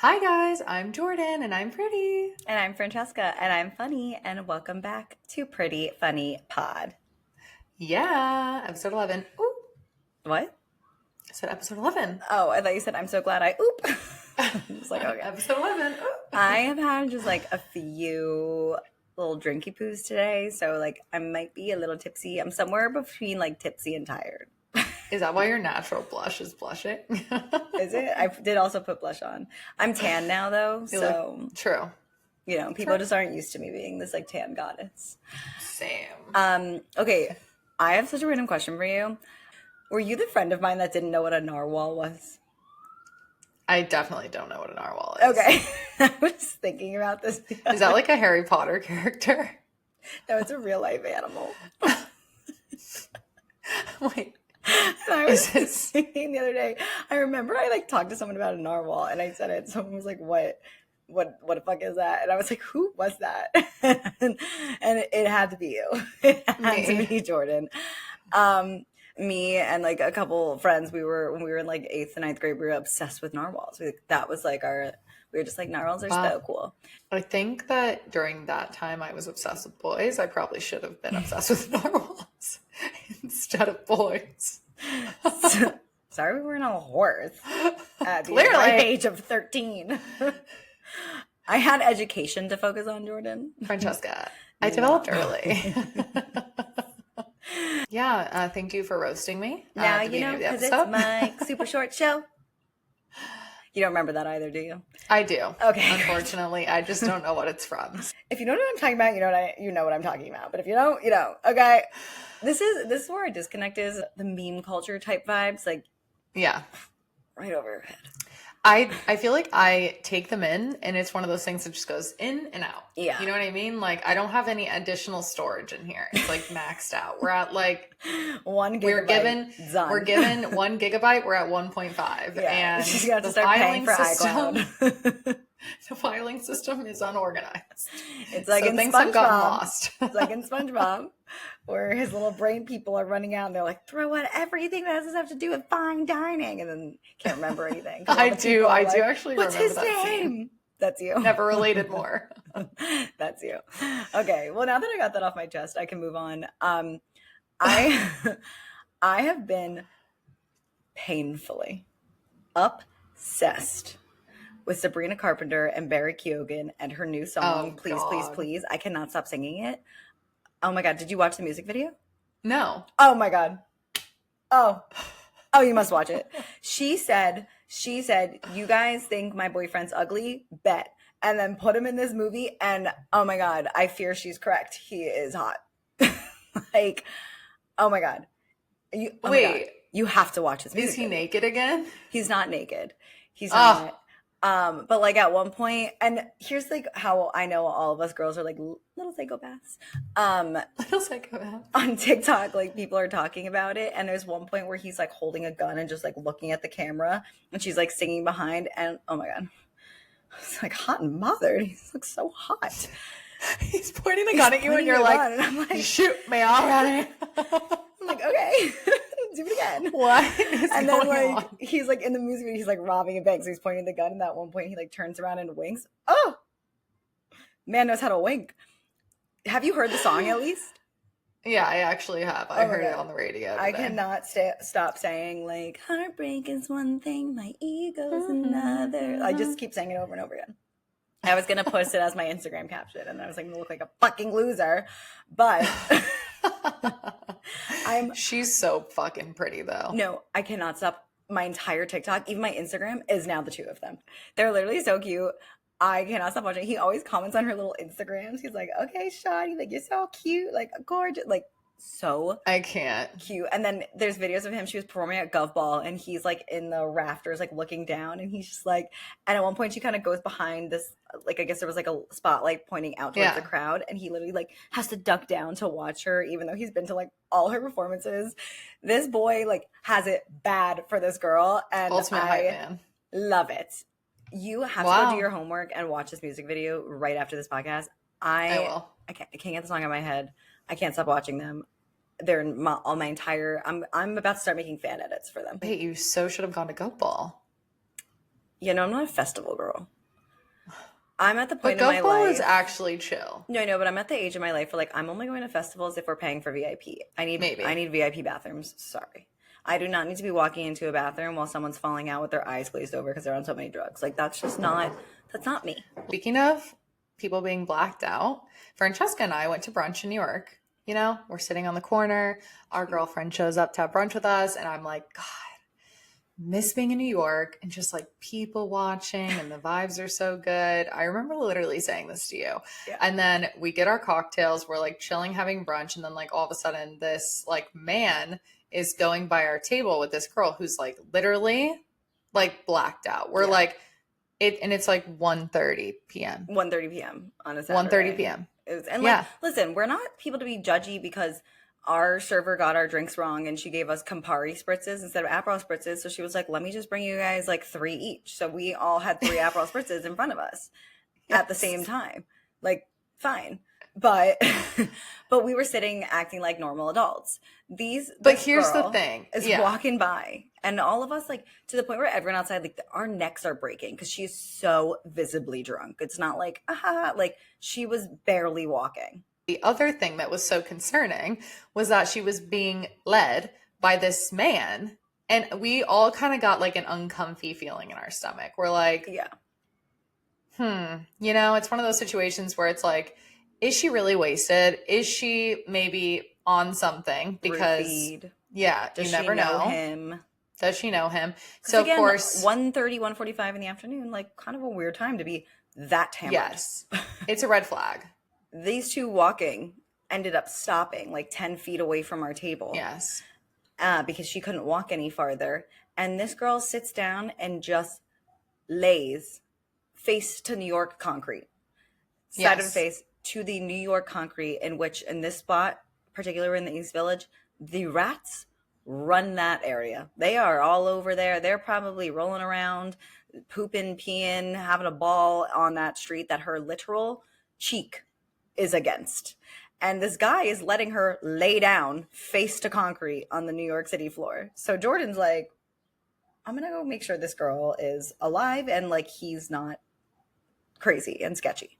Hi guys, I'm Jordan and I'm pretty. And I'm Francesca, and I'm funny, and welcome back to Pretty Funny Pod. Yeah, episode 11. Ooh, What? I said episode 11. Oh, I thought you said I'm so glad I oop. I was like, okay. Episode 11. Ooh. I have had just like a few little drinky poos today, so like I might be a little tipsy. I'm somewhere between like tipsy and tired. Is that why your natural blush is blushing? Is it? I did also put blush on. I'm tan now though, so True. people just aren't used to me being this like tan goddess. Same. Okay, I have such a random question for you. Were you the friend of mine that didn't know what a narwhal was? I definitely don't know what a narwhal is. Okay. I was thinking about this. Is that like a Harry Potter character? No, it's a real life animal. Wait. And I was thinking the other day, I remember I like talked to someone about a narwhal and I said it. Someone was like, what the fuck is that? And I was like, who was that? and it had to be you. It had to be Jordan. Me and like a couple friends, when we were in like 8th and 9th grade, we were obsessed with narwhals. That was like we were just like, narwhals are so cool. I think that during that time I was obsessed with boys. I probably should have been obsessed with narwhals instead of boys. Sorry we weren't all horse at the Clearly. age of 13. I had education to focus on, Jordan. Francesca, I developed early. Yeah, thank you for roasting me. Now you know, because it's my super short show. You don't remember that either, do you? I do. Okay. Unfortunately, I just don't know what it's from. If you know what I'm talking about, you know what I'm talking about. But if you don't, you don't. Okay. This is where our disconnect is. The meme culture type vibes, like Yeah. right over your head. I feel like I take them in and it's one of those things that just goes in and out. Yeah. You know what I mean? Like I don't have any additional storage in here. It's like maxed out. We're at like 1 gigabyte. we're given 1 gigabyte. We're at 1.5. Yeah. And you have to start paying for iCloud. The filing system is unorganized. It's like so in things SpongeBob. have gotten lost. It's like in SpongeBob, where his little brain people are running out and they're like, throw out everything that doesn't have to do with fine dining, and then can't remember anything. I do actually What's remember his that name? scene. That's you. Never related more. That's you. Okay. Well, now that I got that off my chest, I can move on. I have been painfully obsessed with Sabrina Carpenter and Barry Keoghan and her new song, Please, Please, Please. I cannot stop singing it. Oh my God. Did you watch the music video? No. Oh my God. Oh, you must watch it. She said, you guys think my boyfriend's ugly? Bet. And then put him in this movie. And oh my God, I fear she's correct. He is hot. Like, oh my God. Wait. You have to watch this music Is he video. naked again? He's not naked. He's not. But like at one point, and here's like how I know all of us girls are like little psychopaths. Little psychopath. On TikTok, like people are talking about it, and there's one point where he's like holding a gun and just like looking at the camera, and she's like singing behind, and oh my God, it's like hot and bothered. He looks so hot. He's pointing the gun at you, and you're like, and I'm like, shoot me already. I'm like, okay, do it again. What is and then going like on? he's like in the music video, he's like robbing a bank, so he's pointing the gun, and at one point he like turns around and winks. Oh, man knows how to wink. Have you heard the song at least? Yeah, I actually have. I heard it on the radio today. I cannot stop saying like heartbreak is one thing, my ego's another. I just keep saying it over and over again. I was gonna post it as my Instagram caption, and I was like, I'm gonna look like a fucking loser, but She's so fucking pretty though. No, I cannot stop. My entire TikTok, even my Instagram, is now the two of them. They're literally so cute. I cannot stop watching. He always comments on her little Instagrams. He's like, okay, Shawty, like, you're so cute, like, gorgeous, like, so I can't. cute. And then there's videos of him. She was performing at Gov Ball, and he's, like, in the rafters, like, looking down, and he's just, like, and at one point, she kind of goes behind this, like, I guess there was, like, a spotlight pointing out towards the crowd, and he literally, like, has to duck down to watch her, even though he's been to, like, all her performances. This boy, like, has it bad for this girl, and Ultimate hype man. Love it. You have to go do your homework and watch this music video right after this podcast. I will. I can't get the song in my head. I can't stop watching them. They're in my entire. I'm about to start making fan edits for them. Wait, you so should have gone to Goat Ball. You know, I'm not a festival girl. I'm at the But point in my goofball is life. actually chill. No, but I'm at the age of my life where like I'm only going to festivals if we're paying for VIP. I Maybe. need VIP bathrooms. Sorry. I do not need to be walking into a bathroom while someone's falling out with their eyes glazed over because they're on so many drugs. Like that's not me. Speaking of people being blacked out, Francesca and I went to brunch in New York. You know, we're sitting on the corner. Our girlfriend shows up to have brunch with us, and I'm like, God, miss being in New York and just like people watching, and the vibes are so good. I remember literally saying this to you. Yeah. And then we get our cocktails, we're like chilling, having brunch, and then like all of a sudden this like man is going by our table with this girl who's like literally like blacked out. We're like it's like 1:30 p.m. 1:30 p.m. on a 1:30 Saturday. p.m. And like, listen, we're not people to be judgy because our server got our drinks wrong and she gave us Campari spritzes instead of Aperol spritzes. So she was like, let me just bring you guys like 3 each. So we all had 3 Aperol spritzes in front of us at the same time. Like, fine. But but we were sitting acting like normal adults. But here's the thing. Is walking by, and all of us, like, to the point where everyone outside, like, our necks are breaking because she's so visibly drunk. It's not like, like she was barely walking. The other thing that was so concerning was that she was being led by this man, and we all kind of got like an uncomfy feeling in our stomach. We're like, you know, it's one of those situations where it's like, is she really wasted? Is she maybe on something? Because does you never know him. Does she know him? So again, of course, 1:30, 1:45 in the afternoon, like kind of a weird time to be that hammered. Yes, it's a red flag. These two walking ended up stopping like 10 feet away from our table. Yes. Because she couldn't walk any farther. And this girl sits down and just lays face to New York concrete. Side of face to the New York concrete, in which in this spot, particularly in the East Village, the rats run that area. They are all over there. They're probably rolling around, pooping, peeing, having a ball on that street that her literal cheek is against. And this guy is letting her lay down face to concrete on the New York City floor. So Jordan's like, I'm going to go make sure this girl is alive and like he's not crazy and sketchy.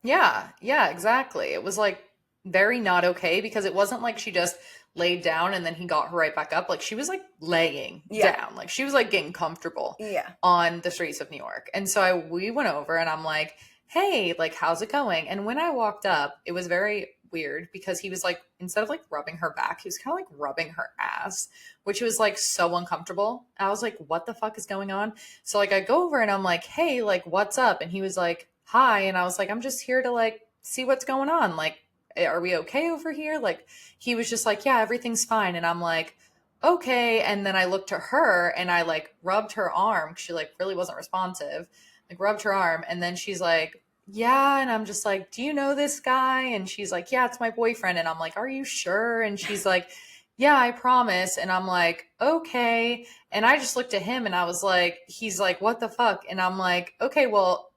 Yeah, exactly. It was like very not okay because it wasn't like she just laid down and then he got her right back up. Like she was like laying down. Like she was like getting comfortable on the streets of New York. And so we went over and I'm like, hey, like, how's it going? And when I walked up, it was very weird because he was like, instead of like rubbing her back, he was kind of like rubbing her ass, which was like so uncomfortable. I was like, what the fuck is going on? So like I go over and I'm like, hey, like, what's up? And he was like, hi. And I was like, I'm just here to like see what's going on. Like, are we okay over here? Like, he was just like, yeah, everything's fine. And I'm like, okay. And then I looked to her and I like rubbed her arm. She like really wasn't responsive. Like rubbed her arm. And then she's like, yeah. And I'm just like, do you know this guy? And she's like, yeah, it's my boyfriend. And I'm like, are you sure? And she's like, yeah, I promise. And I'm like, okay. And I just looked at him and I was like, he's like, what the fuck? And I'm like, okay, well,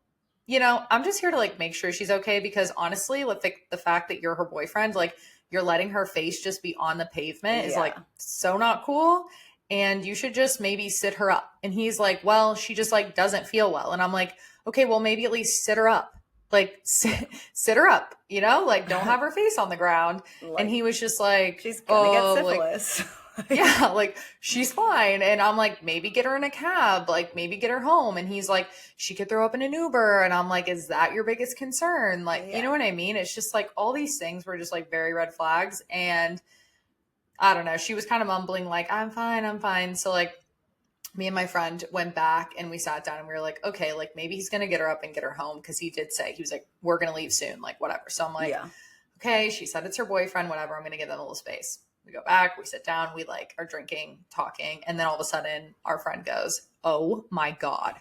you know, I'm just here to like make sure she's okay because honestly, like the fact that you're her boyfriend, like you're letting her face just be on the pavement is like so not cool. And you should just maybe sit her up. And he's like, well, she just like doesn't feel well. And I'm like, okay, well, maybe at least sit her up. Like sit her up, you know, like don't have her face on the ground. Like, and he was just like, she's gonna get syphilis. Like, yeah, like she's fine. And I'm like, maybe get her in a cab, like maybe get her home. And he's like, she could throw up in an Uber. And I'm like, is that your biggest concern? Like, you know what I mean? It's just like all these things were just like very red flags. And I don't know, she was kind of mumbling like, I'm fine. So like me and my friend went back and we sat down and we were like, okay, like maybe he's going to get her up and get her home. Cause he did say, he was like, we're going to leave soon, like whatever. So I'm like, okay, she said it's her boyfriend, whatever. I'm going to give them a little space. We go back, we sit down, we like are drinking, talking. And then all of a sudden our friend goes, oh my God.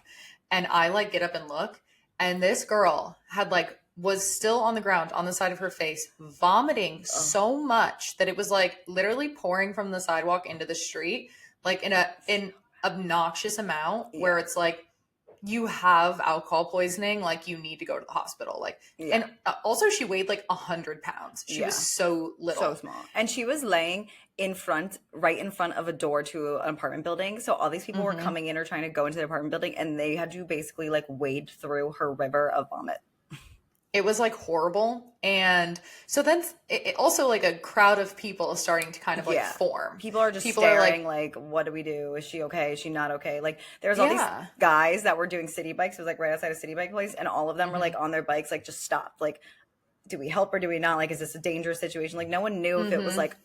And I like get up and look. And this girl had like, was still on the ground on the side of her face, vomiting so much that it was like literally pouring from the sidewalk into the street, like in an obnoxious amount where it's like, you have alcohol poisoning, like you need to go to the hospital. Like, and also she weighed like 100 pounds. She was so little. So small. And she was laying right in front of a door to an apartment building. So all these people were coming in or trying to go into the apartment building, and they had to basically like wade through her river of vomit. It was like horrible. And so then it also like a crowd of people is starting to kind of like form. People are just staring like, what do we do? Is she okay? Is she not okay? Like there's all these guys that were doing city bikes. It was like right outside a city bike place. And all of them were like on their bikes, like just stopped. Like, do we help or do we not? Like, is this a dangerous situation? Like no one knew if it was like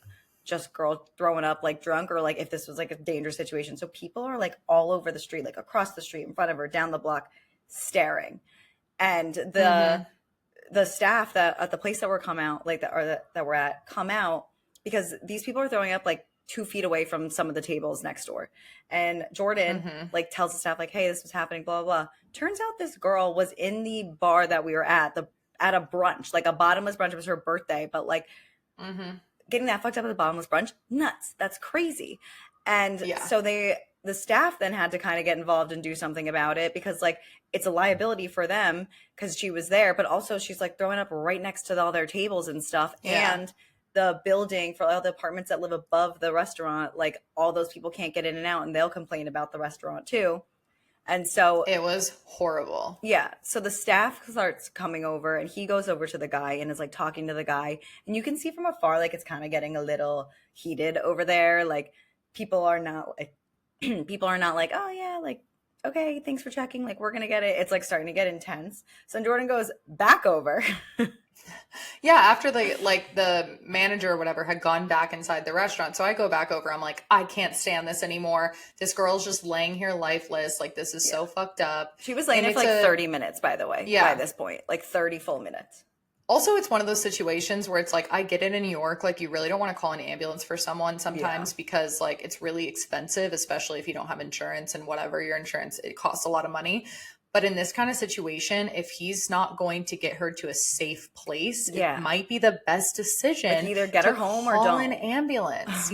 just girl throwing up like drunk or like if this was like a dangerous situation. So people are like all over the street, like across the street, in front of her, down the block, staring. And the staff that at the place that we're that we're at come out because these people are throwing up like 2 feet away from some of the tables next door. And Jordan like tells the staff like, hey, this was happening, blah, blah, blah. Turns out this girl was in the bar that we were at a brunch, like a bottomless brunch. It was her birthday, but like getting that fucked up at the bottomless brunch, nuts. That's crazy. And so the staff then had to kind of get involved and do something about it because like it's a liability for them because she was there, but also she's like throwing up right next to all their tables and stuff. And the building for all the apartments that live above the restaurant, like all those people can't get in and out and they'll complain about the restaurant too. And so it was horrible. Yeah. So the staff starts coming over and he goes over to the guy and is like talking to the guy. And you can see from afar, like it's kind of getting a little heated over there. Like people are not like, oh yeah, like, okay, thanks for checking. Like, we're going to get it. It's like starting to get intense. So Jordan goes back over. After the manager or whatever had gone back inside the restaurant. So I go back over. I'm like, I can't stand this anymore. This girl's just laying here lifeless. Like, this is so fucked up. She was laying there for like 30 minutes, by the way, by this point. Like 30 full minutes. Also, it's one of those situations where it's like, I get it in New York, like you really don't want to call an ambulance for someone sometimes because like it's really expensive, especially if you don't have insurance and whatever your insurance, it costs a lot of money. But in this kind of situation, if he's not going to get her to a safe place, it might be the best decision. Like either get her home or don't. Call an ambulance.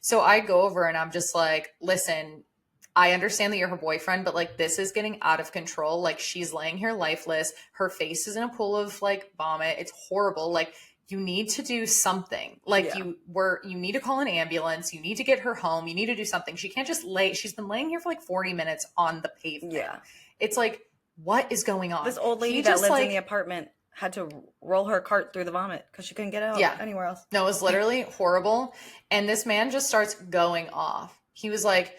So I go over and I'm just like, listen, I understand that you're her boyfriend, but like this is getting out of control. Like she's laying here lifeless. Her face is in a pool of like vomit. It's horrible. Like you need to do something. Like you need to call an ambulance. You need to get her home. You need to do something. She can't just she's been laying here for like 40 minutes on the pavement. Yeah. It's like, what is going on? This old lady that lives in the apartment had to roll her cart through the vomit because she couldn't get out anywhere else. No, it was literally horrible. And this man just starts going off. He was like,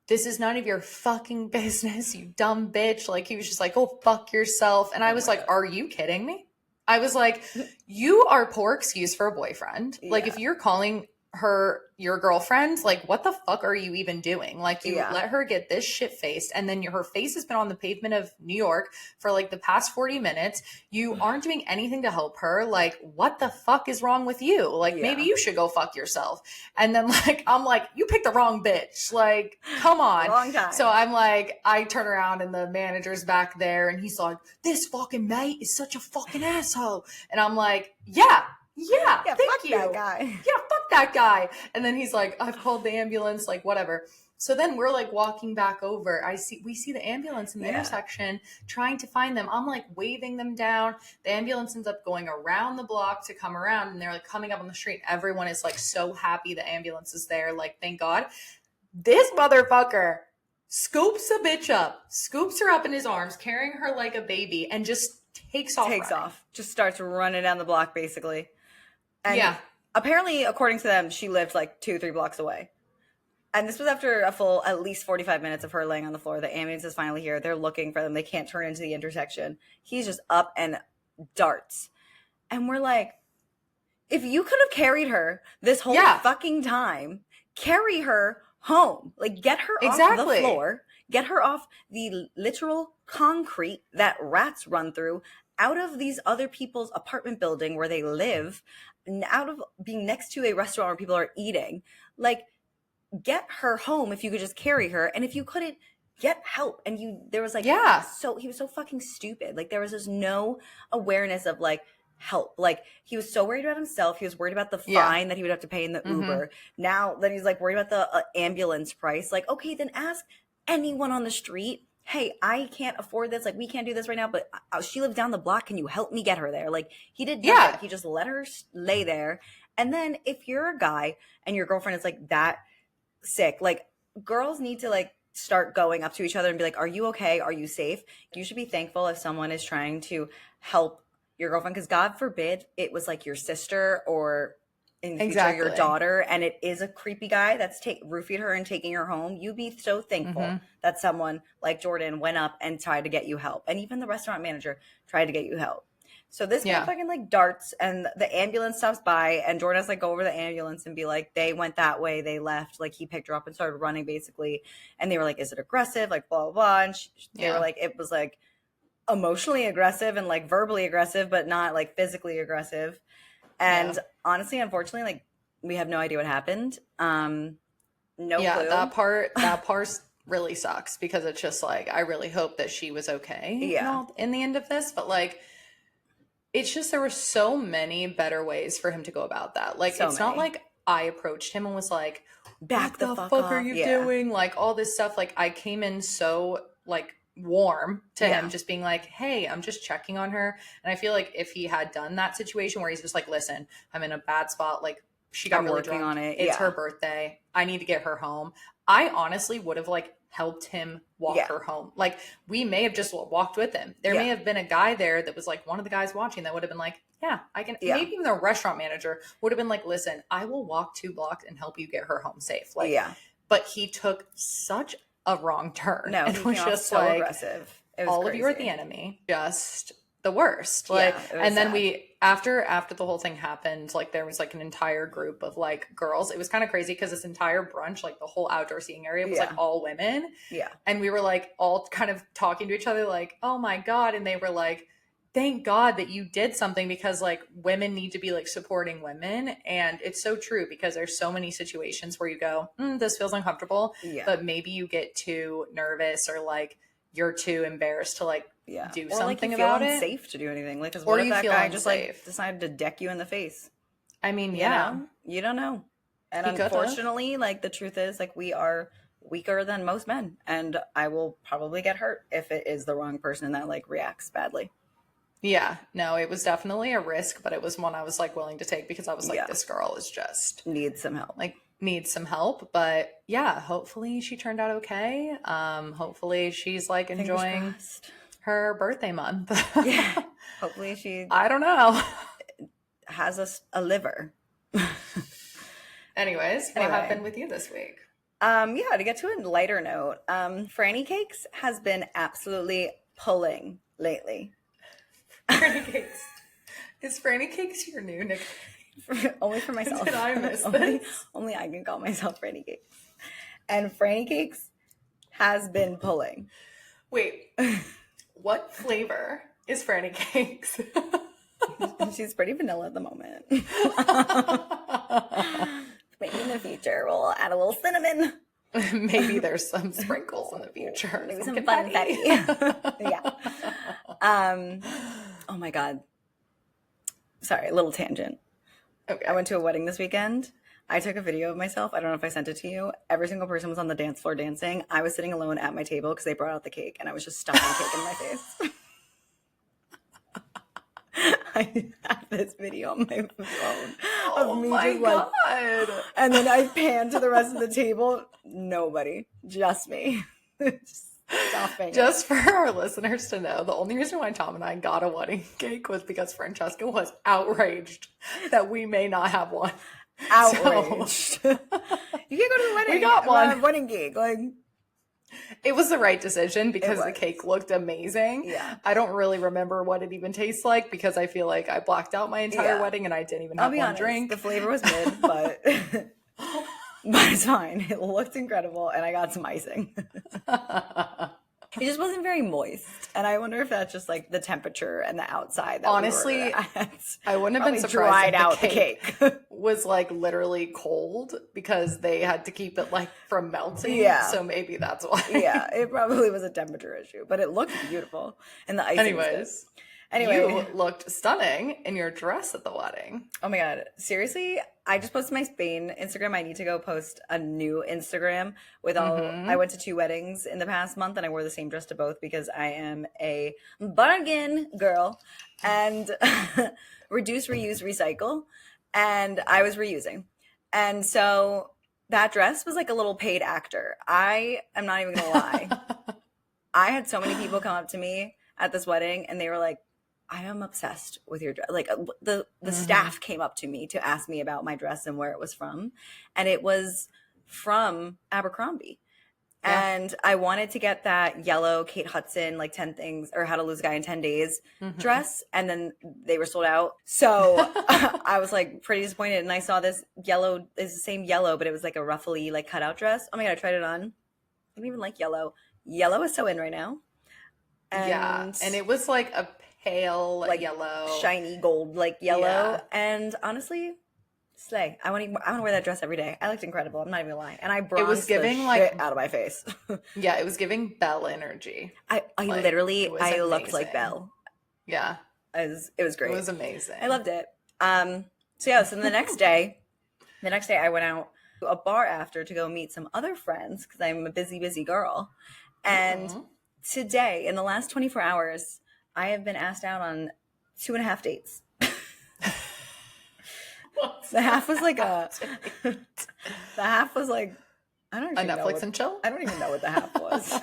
this is none of your fucking business, you dumb bitch. Like, he was just like, oh, fuck yourself. And I was like, are you kidding me? I was like, you are poor excuse for a boyfriend. Like, if you're calling her your girlfriend, like what the fuck are you even doing? Like you let her get this shit faced, and then her face has been on the pavement of New York for like the past 40 minutes. You aren't doing anything to help her. Like, what the fuck is wrong with you? Like, maybe you should go fuck yourself. And then like I'm like, you picked the wrong bitch. Like, come on. Wrong time. So I'm like, I turn around and the manager's back there and he's like, this fucking mate is such a fucking asshole. And I'm like, yeah, thank you. That guy. Yeah, fuck that guy. And then he's like, I've called the ambulance, like whatever. So then we're like walking back over. We see the ambulance in the intersection trying to find them. I'm like waving them down. The ambulance ends up going around the block to come around, and they're like coming up on the street. Everyone is like so happy the ambulance is there. Like, thank God. This motherfucker scoops a bitch up, scoops her up in his arms, carrying her like a baby, and just takes off. Just starts running down the block basically. And apparently, according to them, she lived like 2-3 blocks away. And this was after a full at least 45 minutes of her laying on the floor. The ambulance is finally here. They're looking for them. They can't turn into the intersection. He's just up and darts. And we're like, if you could have carried her this whole fucking time, carry her home. Like, get her off the floor. Get her off the literal concrete that rats run through, out of these other people's apartment building where they live, and out of being next to a restaurant where people are eating. Like, get her home if you could just carry her. And if you couldn't, get help. And there was like, so he was so fucking stupid. Like, there was just no awareness of like help. Like, he was so worried about himself. He was worried about the fine that he would have to pay in the Uber. Now then he's like worried about the ambulance price. Like, okay, then ask anyone on the street hey, I can't afford this. Like, we can't do this right now, but she lives down the block. Can you help me get her there? Like, he did nothing. Yeah. He just let her lay there. And then if you're a guy and your girlfriend is like that sick, like, girls need to like start going up to each other and be like, are you okay? Are you safe? You should be thankful if someone is trying to help your girlfriend, because God forbid it was like your sister or in the future your daughter, and it is a creepy guy that's roofied her and taking her home. You'd be so thankful that someone like Jordan went up and tried to get you help, and even the restaurant manager tried to get you help. So this guy fucking like darts, and the ambulance stops by, and Jordan has like go over the ambulance and be like, they went that way, they left. Like, he picked her up and started running basically, and they were like, is it aggressive? Like, blah blah blah. And they were like, it was like emotionally aggressive and like verbally aggressive, but not like physically aggressive. And honestly, unfortunately, like, we have no idea what happened. No clue. That part really sucks, because it's just like, I really hope that she was okay in the end of this, but like, it's just, there were so many better ways for him to go about that. Like, it's not like I approached him and was like, back the fuck are you doing? Like, all this stuff. Like, I came in so like warm to him, just being like, hey, I'm just checking on her. And I feel like if he had done that situation where he's just like, listen, I'm in a bad spot, like, she got really drunk on it, it's her birthday, I need to get her home, I honestly would have like helped him walk her home. Like, we may have just walked with him. There may have been a guy there that was like one of the guys watching that would have been like, yeah, I can. Maybe even the restaurant manager would have been like, listen, I will walk 2 blocks and help you get her home safe. Like, but he took such a wrong turn. No, and he was came just off so like, aggressive. It was all crazy. of you are the enemy. Just the worst. Like, and then sad. After the whole thing happened, like, there was like an entire group of like girls. It was kind of crazy because this entire brunch, like the whole outdoor seating area, was like all women. Yeah. And we were like all kind of talking to each other like, oh my God. And they were like, thank God that you did something, because like, women need to be like supporting women. And it's so true, because there's so many situations where you go, this feels uncomfortable, but maybe you get too nervous, or like, you're too embarrassed to like do or something like about it. Or unsafe to do anything. Like, because what if that guy just like decided to deck you in the face? I mean, you know? You don't know. And unfortunately, like, the truth is, like, we are weaker than most men, and I will probably get hurt if it is the wrong person that like reacts badly. Yeah, no, it was definitely a risk, but it was one I was like willing to take, because I was like, this girl is just needs some help. Like, needs some help. But yeah, hopefully she turned out okay. Hopefully she's like enjoying her birthday month. Yeah. Hopefully she, I don't know, has a liver. Anyways, what happened with you this week? To get to a lighter note, Franny Cakes has been absolutely pulling lately. Franny Cakes. Is Franny Cakes your new nickname? Only for myself. Did I miss this? Only I can call myself Franny Cakes. And Franny Cakes has been pulling. Wait, what flavor is Franny Cakes? She's pretty vanilla at the moment. Maybe in the future we'll add a little cinnamon. Maybe there's some sprinkles in the future. Maybe some confetti. Yeah. Oh my God. Sorry, a little tangent. Okay. I went to a wedding this weekend. I took a video of myself. I don't know if I sent it to you. Every single person was on the dance floor dancing. I was sitting alone at my table because they brought out the cake, and I was just stuffing cake in my face. I have this video on my phone of me just like, and then I pan to the rest of the table. Nobody, just me. Just for our listeners to know, the only reason why Tom and I got a wedding cake was because Francesca was outraged that we may not have one. Outraged. So, you can't go to the wedding. We got one. Wedding cake. Like, it was the right decision because the cake looked amazing. Yeah. I don't really remember what it even tastes like because I feel like I blacked out my entire wedding and I didn't even have one drink. The flavor was mid, but it's fine. It looked incredible and I got some icing. It just wasn't very moist. And I wonder if that's just like the temperature and the outside. That honestly, I wouldn't have been surprised dried out the cake was like literally cold because they had to keep it like from melting. Yeah. So maybe that's why. Yeah, it probably was a temperature issue, but it looked beautiful. And the icing was good. Anyway. You looked stunning in your dress at the wedding. Oh my God. Seriously? I just posted my Spain Instagram. I need to go post a new Instagram with all. I went to 2 weddings in the past month and I wore the same dress to both because I am a bargain girl. And reduce, reuse, recycle. And I was reusing. And so that dress was like a little paid actor. I am not even going to lie. I had so many people come up to me at this wedding and they were like, I am obsessed with your dress. Like the staff came up to me to ask me about my dress and where it was from. And it was from Abercrombie. Yeah. And I wanted to get that yellow Kate Hudson, like 10 things or How to Lose a Guy in 10 Days dress. And then they were sold out. So I was like pretty disappointed. And I saw this yellow, it's the same yellow, but it was like a ruffly, like cutout dress. Oh my God, I tried it on. I don't even like yellow. Yellow is so in right now. And it was like a pale like yellow, shiny gold like yellow. Yeah. And honestly, slay. I want to wear that dress every day. I looked incredible. I'm not even gonna lie. And I bronzed it was giving the like shit out of my face. Yeah, it was giving Belle energy. I like, literally I looked like Belle. Yeah, it was great. It was amazing. I loved it. So the next day I went out to a bar after to go meet some other friends because I'm a busy girl. And today, in the last 24 hours, I have been asked out on 2.5 dates. The half was like I don't even know. Netflix and chill? I don't even know what the half was.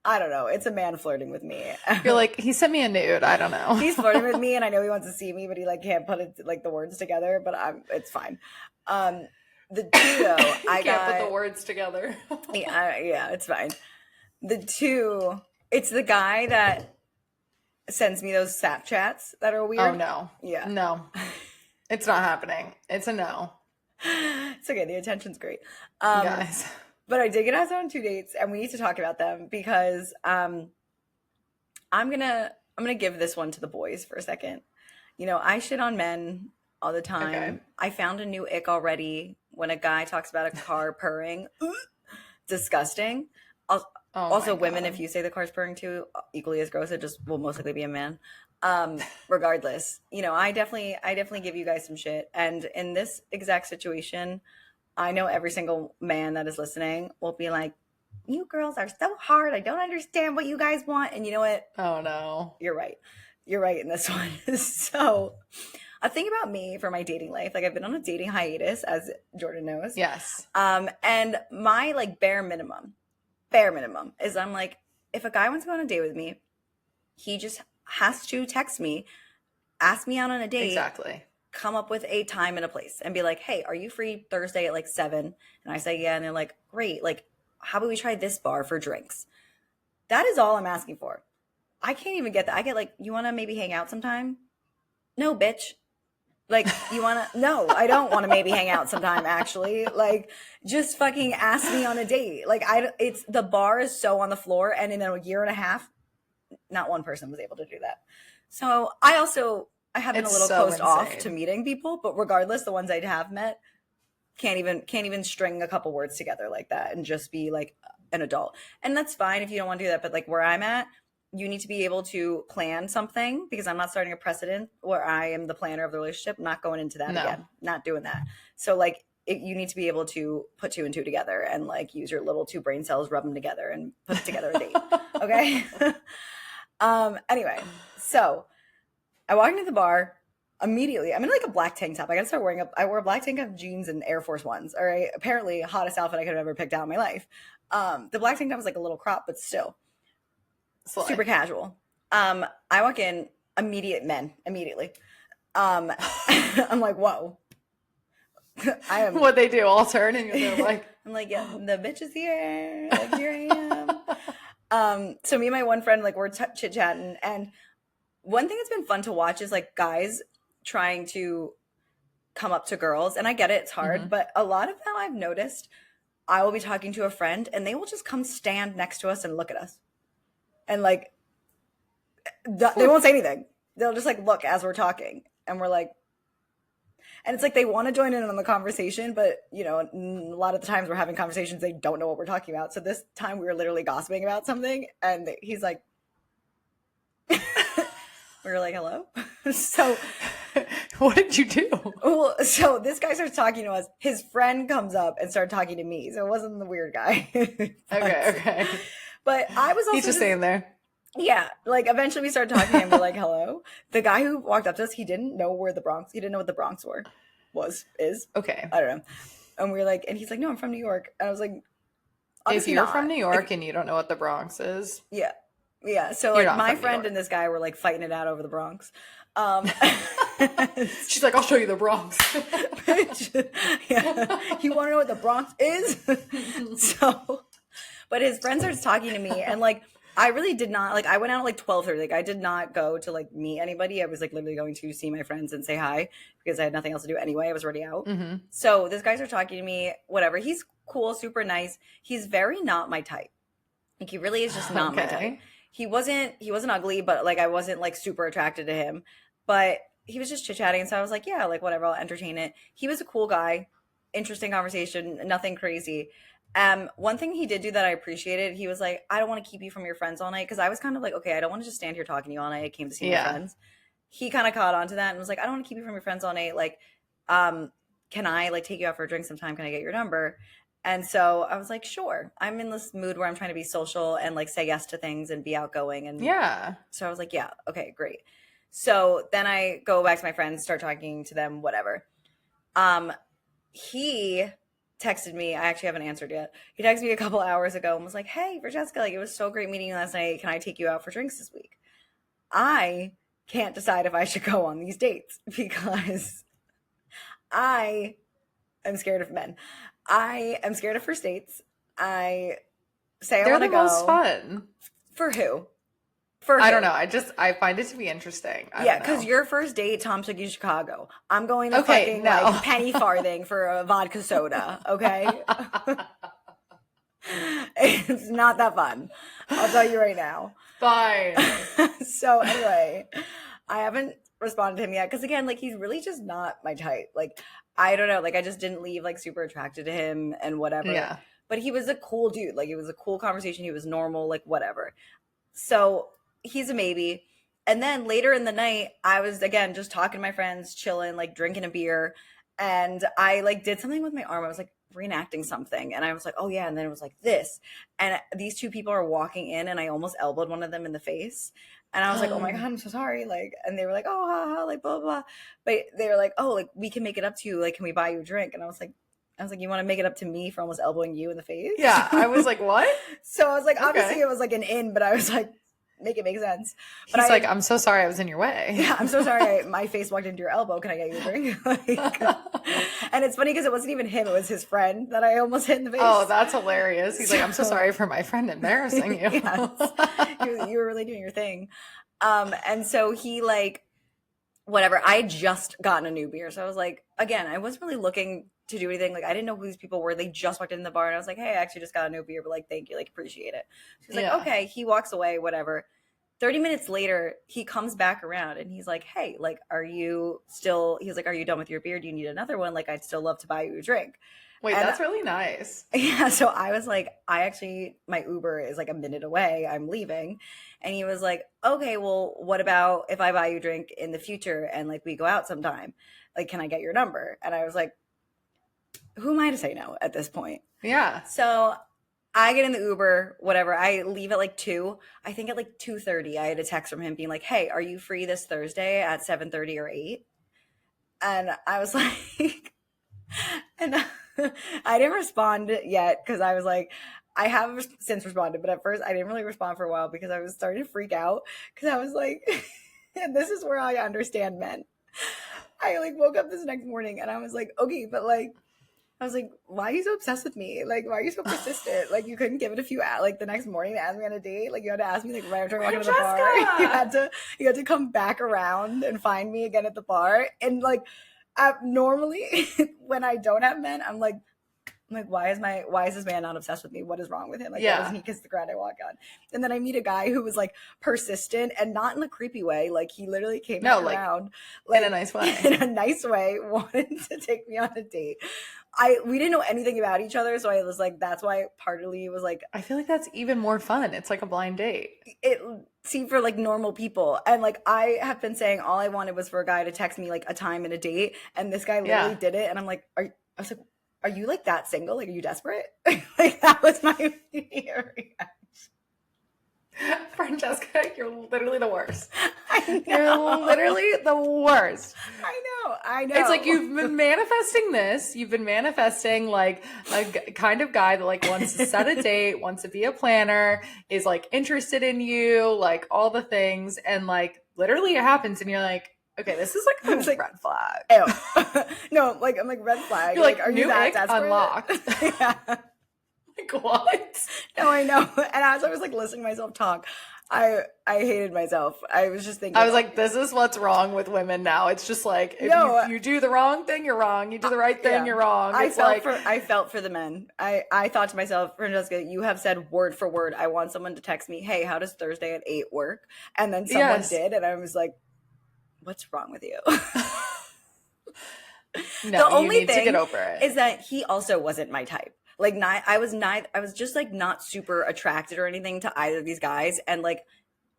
I don't know. It's a man flirting with me. You're like, he sent me a nude. I don't know. He's flirting with me and I know he wants to see me, but he like can't put it like the words together, but it's fine. The 2 though, I can't put the words together. yeah, it's fine. The 2, it's the guy that sends me those Snapchats that are weird. Oh, no. Yeah. No. It's not happening. It's a no. It's okay. The attention's great. Guys. But I did get asked on 2 dates and we need to talk about them because I'm gonna give this one to the boys for a second. You know, I shit on men all the time. Okay. I found a new ick already when a guy talks about a car purring. Disgusting. Also, women, if you say the car's purring too, equally as gross. It just will most likely be a man. Regardless, you know, I definitely give you guys some shit. And in this exact situation, I know every single man that is listening will be like, "You girls are so hard. I don't understand what you guys want." And you know what? Oh no, you're right. You're right in this one. So, a thing about me for my dating life, like I've been on a dating hiatus, as Jordan knows. Yes. And my like bare minimum is I'm like, if a guy wants to go on a date with me, he just has to text me, ask me out on a date. Exactly. Come up with a time and a place and be like, hey, are you free Thursday at like 7? And I say, yeah. And they're like, great. Like, how about we try this bar for drinks? That is all I'm asking for. I can't even get that. I get like, you want to maybe hang out sometime? No, bitch. Like, you want to, no, I don't want to maybe hang out sometime, actually. Like, just fucking ask me on a date. Like, it's, the bar is so on the floor. And in a year and a half, not one person was able to do that. So I have been a little closed off to meeting people, but regardless, the ones I have met can't even string a couple words together like that and just be like an adult. And that's fine if you don't want to do that. But like where I'm at, you need to be able to plan something because I'm not starting a precedent where I am the planner of the relationship. I'm not going into that again. Not doing that. So like you need to be able to put 2 and 2 together and like use your little 2 brain cells, rub them together and put together a date. Okay. Anyway, so I walk into the bar immediately. I'm in like a black tank top. I gotta start wearing I wore a black tank top, jeans, and Air Force Ones. All right. Apparently hottest outfit I could have ever picked out in my life. The black tank top was like a little crop, but still super casual. I walk in, immediately. I'm like, whoa. I am what they do, all turn and you're like I'm like, yeah, the bitch is here. Like, here I am. So me and my one friend, like we're chit-chatting, and one thing that's been fun to watch is like guys trying to come up to girls. And I get it, it's hard, but a lot of them I've noticed, I will be talking to a friend and they will just come stand next to us and look at us. And like, they won't say anything. They'll just like look as we're talking. And we're like, and it's like they want to join in on the conversation, but you know, a lot of the times we're having conversations, they don't know what we're talking about. So this time we were literally gossiping about something and he's like, We were like, hello? So what did you do? Well, so this guy starts talking to us. His friend comes up and started talking to me. So it wasn't the weird guy. Okay. But I was also He's just staying there. Yeah, like eventually we started talking and we're like, hello. The guy who walked up to us, he didn't know what the Bronx is. Okay. I don't know. And we were like, and he's like, no, I'm from New York. And I was like, if you're from New York and you don't know what the Bronx is. Yeah. Yeah. So like my friend and this guy were like fighting it out over the Bronx. She's like, I'll show you the Bronx. Yeah. You want to know what the Bronx is? So, but his friend starts talking to me and like, I really did not, like, I went out at like 12:30. Like, I did not go to like meet anybody. I was like literally going to see my friends and say hi because I had nothing else to do anyway. I was already out. Mm-hmm. So this guy started talking to me, whatever. He's cool, super nice. He's very not my type. Like, he really is just not my type. He wasn't ugly, but like, I wasn't like super attracted to him. But he was just chit-chatting. And so I was like, yeah, like whatever, I'll entertain it. He was a cool guy. Interesting conversation, nothing crazy. One thing he did do that I appreciated, he was like, I don't want to keep you from your friends all night. Because I was kind of like, okay, I don't want to just stand here talking to you all night. I came to see my friends. He kind of caught on to that and was like, I don't want to keep you from your friends all night. Like, can I like take you out for a drink sometime? Can I get your number? And so I was like, sure. I'm in this mood where I'm trying to be social and like say yes to things and be outgoing. And so I was like, yeah, okay, great. So then I go back to my friends, start talking to them, whatever. He texted me. I actually haven't answered yet. He texted me a couple hours ago and was like, hey, Francesca, like, it was so great meeting you last night. Can I take you out for drinks this week? I can't decide if I should go on these dates because I am scared of men. I am scared of first dates. I say I want to go. They're the most fun. For who? I don't know. I find it to be interesting. Yeah, because your first date, Tom took you to Chicago. I'm going to fucking like penny farthing for a vodka soda. Okay, it's not that fun. I'll tell you right now. Fine. So anyway, I haven't responded to him yet because again, like he's really just not my type. Like I don't know. Like I just didn't leave like super attracted to him and whatever. Yeah. But he was a cool dude. Like it was a cool conversation. He was normal. Like whatever. So. He's a maybe. And then later in the night, I was again just talking to my friends, chilling, like drinking a beer. And I like did something with my arm. I was like reenacting something. And I was like, oh yeah. And then it was like this. And these two people are walking in and I almost elbowed one of them in the face. And I was like, oh my God, I'm so sorry. Like, and they were like, oh, ha, ha, like blah, blah. But they were like, oh, like we can make it up to you. Like, can we buy you a drink? And I was like, you want to make it up to me for almost elbowing you in the face? Yeah. I was like, what? So I was like, obviously it was like an in, but I was like, make it make sense. But he's like, I'm so sorry I was in your way. Yeah, I'm so sorry. My face walked into your elbow. Can I get you a drink? Like, and it's funny because it wasn't even him. It was his friend that I almost hit in the face. Oh, that's hilarious. He's like, I'm so sorry for my friend embarrassing you. Yes. You were really doing your thing. And so he like, whatever. I had just gotten a new beer. So I was like, again, I wasn't really looking to do anything. Like I didn't know who these people were. They just walked in the bar and I was like, hey, I actually just got a new beer, but like, thank you. Like, appreciate it. She's like, okay. He walks away, whatever. 30 minutes later, he comes back around and he's like, hey, like, are you done with your beer? Do you need another one? Like, I'd still love to buy you a drink. Wait, and that's really nice. Yeah. So I was like, my Uber is like a minute away. I'm leaving. And he was like, okay, well, what about if I buy you a drink in the future and like we go out sometime? Like, can I get your number? And I was like, who am I to say no at this point? Yeah. So I get in the Uber, whatever. I leave at like 2. I think at like 2:30, I had a text from him being like, hey, are you free this Thursday at 7:30 or 8? And I was like, and I didn't respond yet because I was like, I have since responded, but at first I didn't really respond for a while because I was starting to freak out because I was like, and this is where I understand men. I like woke up this next morning and I was like, okay, but like, I was like, why are you so obsessed with me? Like, why are you so persistent? Like, you couldn't give it a few like the next morning to ask me on a date. Like, you had to ask me like right after walking to the bar. You had to come back around and find me again at the bar. And like, normally when I don't have men, I'm like, why is this man not obsessed with me? What is wrong with him? Like, why doesn't he kiss the ground I walk on? And then I meet a guy who was like persistent and not in a creepy way. Like he literally came around, like in a nice way. In a nice way, wanted to take me on a date. we didn't know anything about each other, so I was like, that's why partly was like, I feel like that's even more fun. It's like a blind date. It see for like normal people, and like I have been saying all I wanted was for a guy to text me like a time and a date, and this guy literally did it, and I'm like, I was like, are you like that single? Like, are you desperate? Like that was my reaction. Francesca, you're literally the worst. I know. You're literally the worst. I know. It's like you've been manifesting this. You've been manifesting like a kind of guy that like wants to set a date, wants to be a planner, is like interested in you, like all the things. And like literally it happens and you're like, okay, this is like a red flag. Ew. No, like I'm like red flag. You're like, are new you that ick desperate? Unlocked. Yeah. Like what? No, I know. And as I was like listening to myself talk, I hated myself. I was just thinking. I was like, this is what's wrong with women now. It's just like if you do the wrong thing, you're wrong. You do the right thing, you're wrong. I felt for the men. I thought to myself, Francesca, you have said word for word, I want someone to text me, hey, how does Thursday at 8 work? And then someone did, and I was like, what's wrong with you? No, the only you need to get over it. Is that he also wasn't my type. Like, I was just like not super attracted or anything to either of these guys. And like,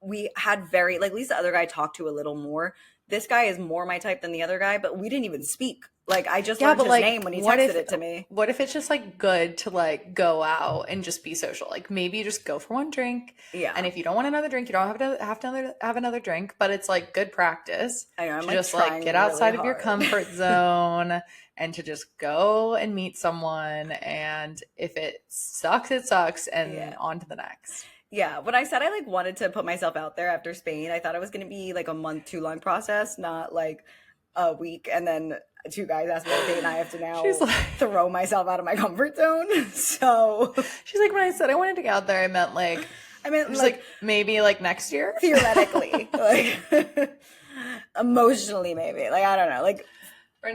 we had very, like, at least the other guy talked to a little more. This guy is more my type than the other guy, but we didn't even speak. Like, I just learned his name when he texted it to me. What if it's just like good to like go out and just be social? Like maybe you just go for one drink. Yeah. And if you don't want another drink, you don't have to have another drink, but it's like good practice. I know, I'm to like just like get outside of your comfort zone and to just go and meet someone. And if it sucks, it sucks. And on to the next. Yeah, when I said I like wanted to put myself out there after Spain, I thought it was going to be like a month too long process, not like a week. And then 2 guys asked me on a date, and I have to now throw myself out of my comfort zone. So she's like, when I said I wanted to get out there, I meant like maybe like next year, theoretically, like emotionally, maybe. Like I don't know, like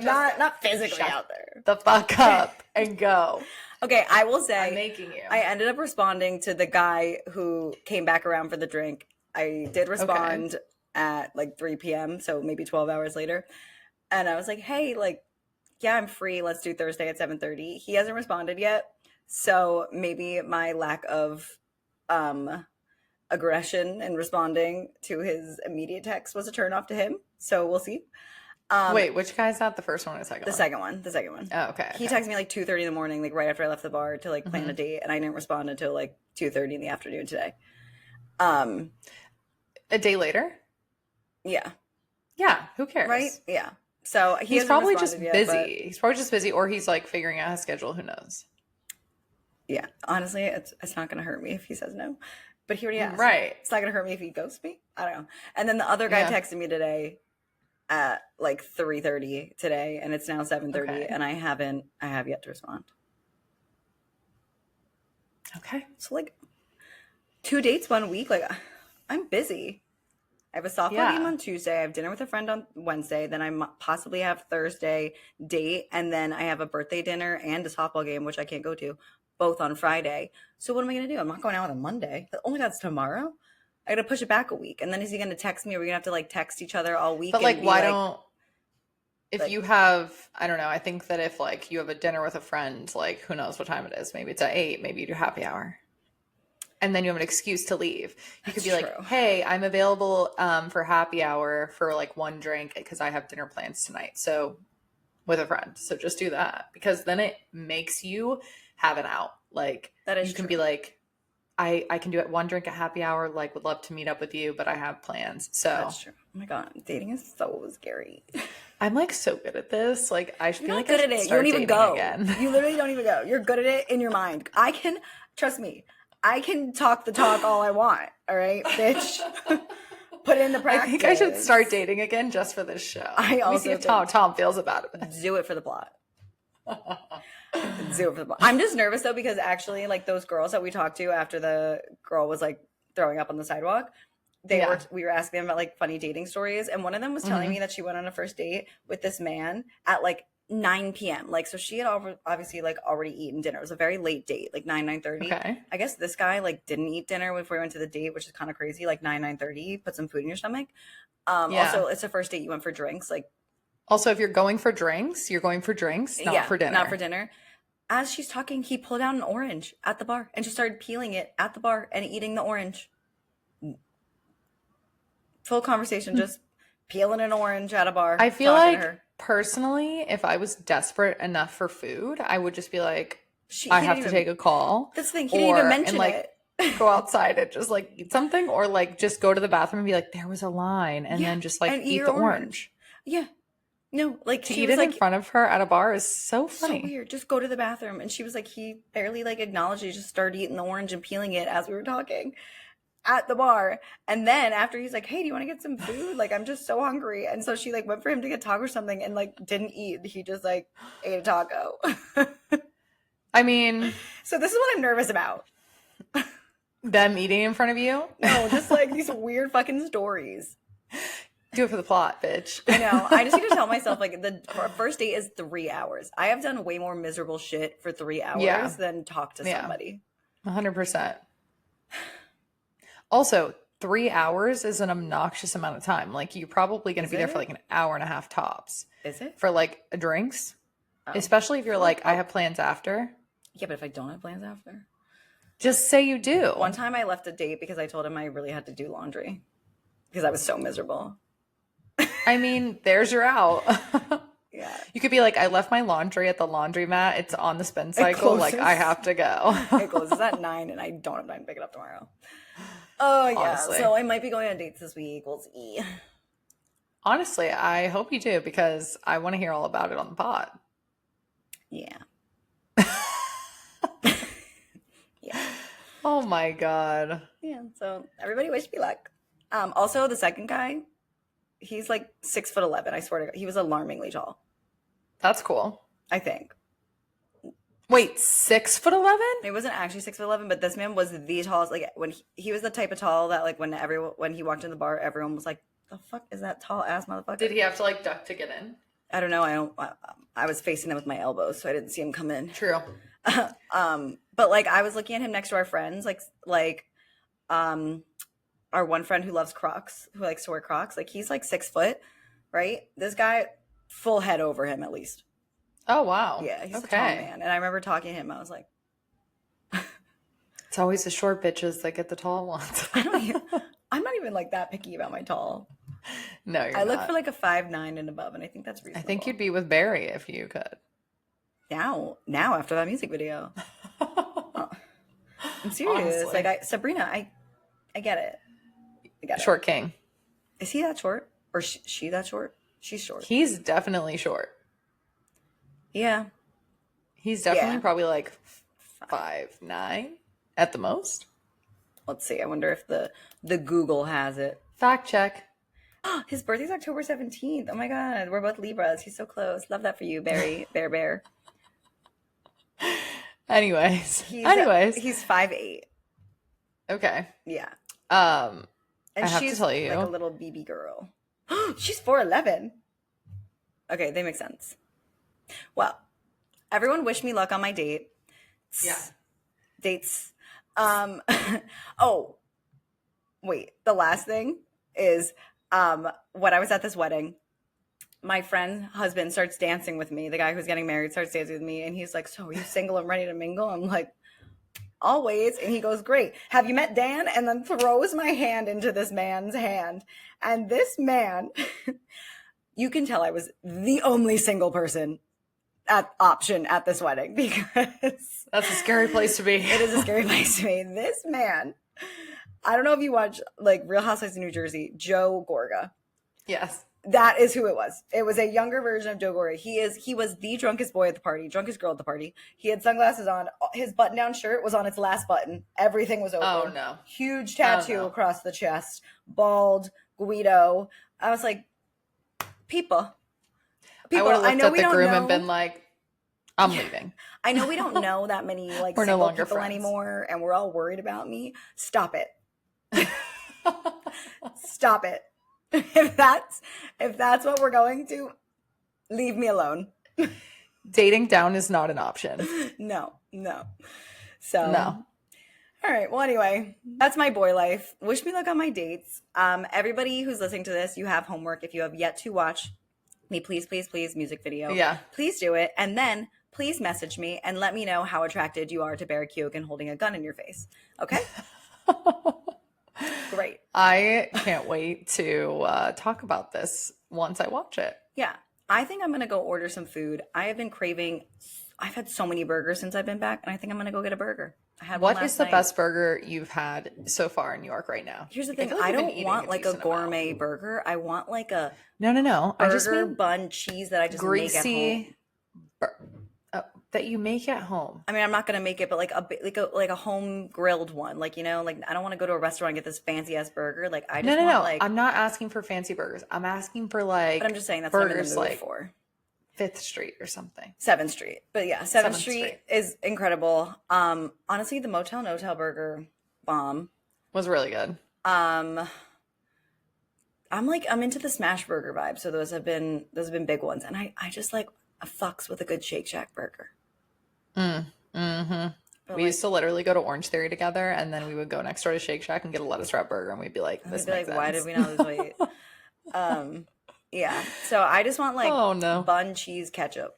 not physically out there. The fuck up and go. Okay, I will say I'm making you. I ended up responding to the guy who came back around for the drink. I did respond at like 3 p.m., so maybe 12 hours later. And I was like, hey, like, yeah, I'm free. Let's do Thursday at 7:30. He hasn't responded yet. So maybe my lack of aggression in responding to his immediate text was a turnoff to him. So we'll see. Wait, which guy's that? The first one or the second one? The second one. Oh, okay. He texted me like 2:30 in the morning, like right after I left the bar to like plan a date, and I didn't respond until like 2:30 in the afternoon today. A day later? Yeah. Yeah, who cares? Right? Yeah. So he's probably just busy. He's probably just busy, or he's like figuring out his schedule. Who knows? Yeah. Honestly, it's not going to hurt me if he says no. But he already asked. Right. It's not going to hurt me if he ghosts me. I don't know. And then the other guy texted me today at like 3:30 today, and it's now 7:30, and I have yet to respond. Okay. So like 2 dates 1 week. Like I'm busy. I have a softball game on Tuesday. I have dinner with a friend on Wednesday. Then I possibly have Thursday date, and then I have a birthday dinner and a softball game, which I can't go to, both on Friday. So what am I going to do? I'm not going out on Monday. Oh my God, it's tomorrow. I got to push it back a week. And then is he going to text me? Are we going to have to like text each other all week? But like, why don't, if you have, I don't know, I think that if like you have a dinner with a friend, like who knows what time it is, maybe it's at 8, maybe you do happy hour. And then you have an excuse to leave. You could be like, hey, I'm available for happy hour for like one drink because I have dinner plans tonight. So with a friend. So just do that, because then it makes you have an out. Like that is you can be like, I can do it one drink at happy hour, like would love to meet up with you, but I have plans. So that's true. Oh my God, dating is so scary. I'm like so good at this. Like I feel like good I at it. You don't even go. You literally don't even go. You're good at it in your mind. Trust me, I can talk the talk all I want. All right, bitch. Put in the practice. I think I should start dating again just for this show. I also see if Tom feels about it. Do it for the plot. I'm just nervous though, because actually like those girls that we talked to after the girl was like throwing up on the sidewalk, we were asking them about like funny dating stories, and one of them was telling me that she went on a first date with this man at like 9 p.m. Like, so she had obviously like already eaten dinner. It was a very late date, like 9:30. Okay. I guess this guy like didn't eat dinner before we went to the date, which is kind of crazy. Like 9:30, put some food in your stomach. Also, it's a first date. You went for drinks. Like, Also, if you're going for drinks, you're going for drinks, not for dinner. Not for dinner. As she's talking, he pulled out an orange at the bar and just started peeling it at the bar and eating the orange. Full conversation, just peeling an orange at a bar. I feel like, personally, if I was desperate enough for food, I would just be like, I have to take a call. That's the thing. He didn't even mention it. Go outside and just like eat something, or like just go to the bathroom and be like, there was a line, and then just like eat the orange. Yeah. No, like to eat it in front of her at a bar is so funny. So weird. Just go to the bathroom. And she was like, he barely like acknowledged it. He just started eating the orange and peeling it as we were talking at the bar. And then after he's like, hey, do you want to get some food? Like, I'm just so hungry. And so she like went for him to get taco or something and like didn't eat. He just like ate a taco. I mean, so this is what I'm nervous about. Them eating in front of you? No, just like these weird fucking stories. Do it for the plot, bitch. I know. I just need to tell myself, like, our first date is 3 hours. I have done way more miserable shit for 3 hours than talk to somebody. 100%. Also, 3 hours is an obnoxious amount of time. Like, you're probably going to be there for like an hour and a half tops. Is it? For like drinks. Oh. Especially if you're like, I have plans after. Yeah, but if I don't have plans after? Just say you do. One time I left a date because I told him I really had to do laundry. Because I was so miserable. I mean, there's your out. Yeah. You could be like, I left my laundry at the laundromat. It's on the spin cycle. Like, I have to go. It closes at 9 and I don't have time to pick it up tomorrow. Oh, yeah. Honestly. So I might be going on dates this week. We'll see. Honestly, I hope you do because I want to hear all about it on the pod. Yeah. Yeah. Oh my God. Yeah. So everybody wish me luck. Also, the second guy, he's like 6'11". I swear to God, he was alarmingly tall. That's cool. I think. Wait, 6'11"? He wasn't actually 6'11", but this man was the tallest. Like when he was the type of tall that like when he walked in the bar, everyone was like, "The fuck is that tall ass motherfucker?" Did he have to like duck to get in? I don't know. I was facing him with my elbows, so I didn't see him come in. True. But like I was looking at him next to our friends, our one friend who loves Crocs, who likes to wear Crocs. Like he's like 6 foot, right? This guy, full head over him at least. Oh wow. Yeah, he's a tall man. And I remember talking to him. I was like, it's always the short bitches that get the tall ones. I'm not even like that picky about my tall. No, you're I look not. for like a 5'9" and above, and I think that's reasonable. I think you'd be with Barry if you could. Now after that music video. I'm serious. Honestly. Like Sabrina, I get it. I get short it. King. Is he that short? Or she that short? She's short. He's definitely short. Yeah. He's definitely probably like 5'9" at the most. Let's see. I wonder if the Google has it. Fact check. His birthday's October 17th. Oh my God. We're both Libras. He's so close. Love that for you, Barry. Bear. Anyways. He's 5'8". Okay. Yeah. And I have to tell you, like a little BB girl. She's 4'11". Okay, they make sense. Well, everyone wish me luck on my date. Yeah. Dates. Oh, wait. The last thing is when I was at this wedding, my friend's husband starts dancing with me. The guy who's getting married starts dancing with me. And he's like, so are you single and ready to mingle? I'm like, always. And he goes, great. Have you met Dan? And then throws my hand into this man's hand. And this man, you can tell I was the only single person option at this wedding because that's a scary place to be. It is a scary place to be. This man, I don't know if you watch like Real Housewives of New Jersey, Joe Gorga. Yes. That is who it was. It was a younger version of Joe Gorga. He was the drunkest boy at the party, drunkest girl at the party. He had sunglasses on. His button-down shirt was on its last button. Everything was open. Oh, no. Huge tattoo across the chest. Bald, Guido. I was like, people. I would have looked at the groom and been like, I'm leaving. I know we don't know that many like we're single no longer people friends anymore, and we're all worried about me. Stop it. Stop it. If that's what we're going to, leave me alone. Dating down is not an option. No. So no. All right. Well, anyway, that's my boy life. Wish me luck on my dates. Everybody who's listening to this, you have homework. If you have yet to watch me, please, please, please, music video. Yeah. Please do it. And then please message me and let me know how attracted you are to Barry Keoghan holding a gun in your face. Okay? Great. I can't wait to talk about this once I watch it. Yeah. I think I'm going to go order some food. I have been craving. I've had so many burgers since I've been back, and I think I'm going to go get a burger. I had one What is last the night. best burger you've had so far in New York right now? Here's the thing. I don't want like a gourmet burger. I want like a no. I just burger mean bun cheese that I just greasy make at home. That you make at home. I mean, I'm not gonna make it, but like a home grilled one. Like, you know, like I don't want to go to a restaurant and get this fancy ass burger. Like I just want like. I'm not asking for fancy burgers. I'm asking for like. But I'm just saying that's burgers what I'm in the mood like for. 5th Street or something. 7th Street. But yeah, 7th Street is incredible. Honestly, the Motel No-Tell burger bomb was really good. I'm into the smash burger vibe. So those have been big ones. And I just like a fucks with a good Shake Shack burger. We used to literally go to Orange Theory together, and then we would go next door to Shake Shack and get a lettuce wrap burger, and we'd be like, "This makes sense. Why did we not lose weight?" Yeah. So I just want like bun, cheese, ketchup.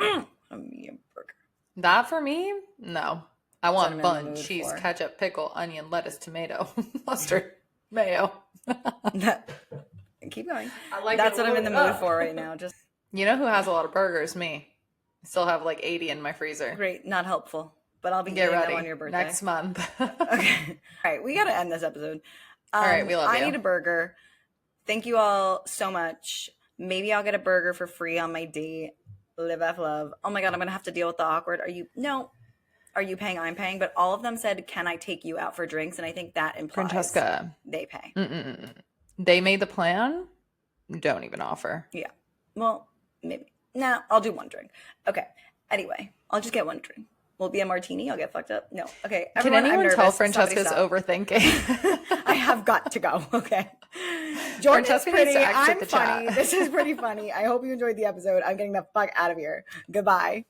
A medium burger. That for me, no. I want bun, cheese, ketchup, pickle, onion, lettuce, tomato, mustard, mayo. Keep going. That's what I'm in the mood for right now. Just you know who has a lot of burgers? Me. I still have like 80 in my freezer. Great, not helpful, but I'll be getting them on your birthday next month. Okay. All right, we got to end this episode. All right, we love you. I need a burger. Thank you all so much. Maybe I'll get a burger for free on my date. Live F love. Oh my god, I'm gonna have to deal with the awkward. Are you paying? I'm paying. But all of them said, "Can I take you out for drinks?" And I think that implies Francesca, they pay. They made the plan. Don't even offer. Yeah. Well, maybe. Nah, I'll do one drink. Okay. Anyway, I'll just get one drink. Will it be a martini? I'll get fucked up. No. Okay. Everyone, can anyone tell Francesca's overthinking? I have got to go. Okay. Jordan's pretty. I'm funny. Chat. This is pretty funny. I hope you enjoyed the episode. I'm getting the fuck out of here. Goodbye.